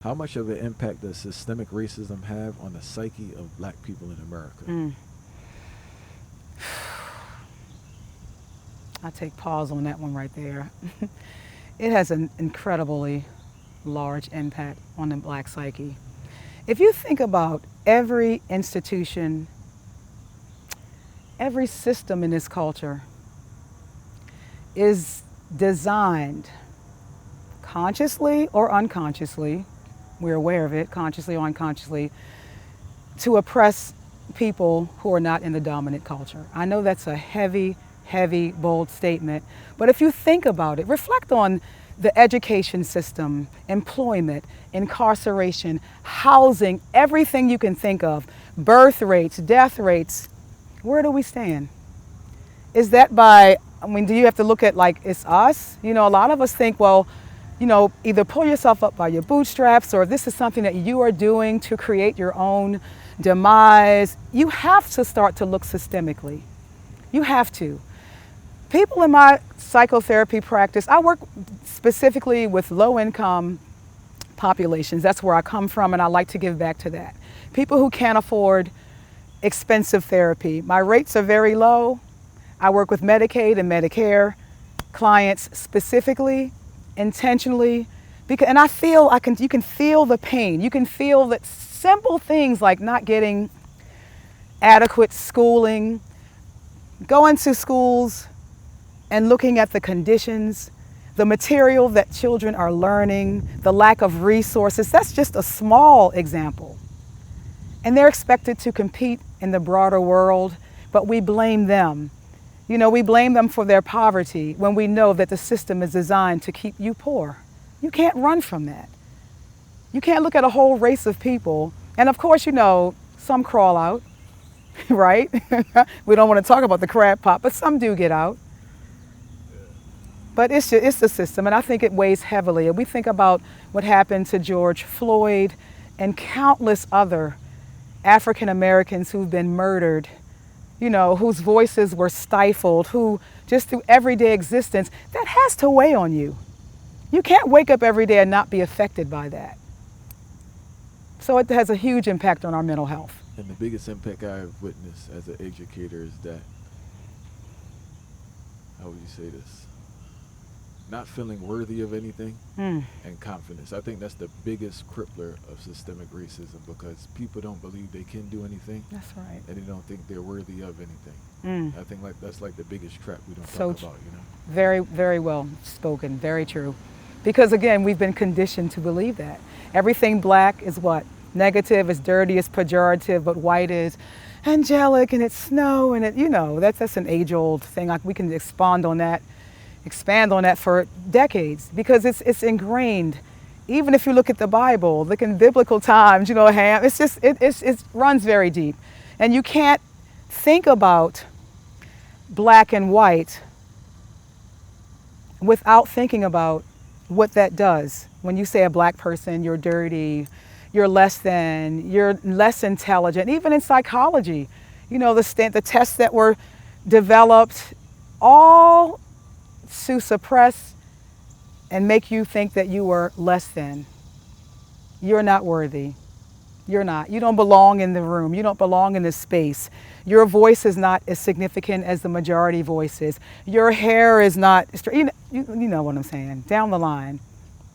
How much of an impact does systemic racism have on the psyche of black people in America? I take pause on that one right there. It has an incredibly large impact on the black psyche. If you think about every institution, every system in this culture is designed consciously or unconsciously, we're aware of it, consciously or unconsciously, to oppress people who are not in the dominant culture. I know that's a heavy, bold statement, but if you think about it, reflect on the education system, employment, incarceration, housing, everything you can think of, birth rates, death rates. Where do we stand? Is that by, do you have to look at like it's us? A lot of us think, well, either pull yourself up by your bootstraps, or if this is something that you are doing to create your own demise, you have to start to look systemically. You have to. People in my psychotherapy practice, I work specifically with low-income populations. That's where I come from, and I like to give back to that. People who can't afford expensive therapy. My rates are very low. I work with Medicaid and Medicare clients specifically, intentionally, and I feel you can feel the pain. You can feel that simple things like not getting adequate schooling, going to schools and looking at the conditions, the material that children are learning, the lack of resources. That's just a small example. And they're expected to compete in the broader world, but we blame them. We blame them for their poverty when we know that the system is designed to keep you poor. You can't run from that. You can't look at a whole race of people, and of course, some crawl out, right? We don't want to talk about the crab pot, but some do get out. But it's the system, and I think it weighs heavily. And we think about what happened to George Floyd and countless other African Americans who've been murdered, whose voices were stifled, who just through everyday existence, that has to weigh on you. You can't wake up every day and not be affected by that. So it has a huge impact on our mental health. And the biggest impact I've witnessed as an educator is that, how would you say this? Not feeling worthy of anything and confidence. I think that's the biggest crippler of systemic racism, because people don't believe they can do anything. That's right. And they don't think they're worthy of anything. I think that's like the biggest trap we don't talk about, Very, very well spoken, very true. Because again, we've been conditioned to believe that. Everything black is what? Negative, it's dirty, it's pejorative, but white is angelic and it's snow and that's an age-old thing. We can expand on that for decades, because it's ingrained. Even if you look at the Bible, look in biblical times, Ham, it runs very deep. And you can't think about black and white without thinking about what that does. When you say a black person, you're dirty, you're less than, you're less intelligent. Even in psychology, the tests that were developed, all to suppress and make you think that you were less than. You're not worthy. You're not. You don't belong in the room. You don't belong in this space. Your voice is not as significant as the majority voices. Your hair is not, you know what I'm saying, down the line.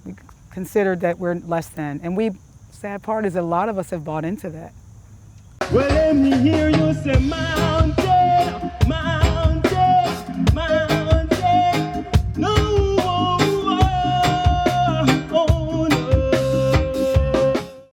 We consider that we're less than. And sad part is that a lot of us have bought into that. Well, let me hear you say, Mount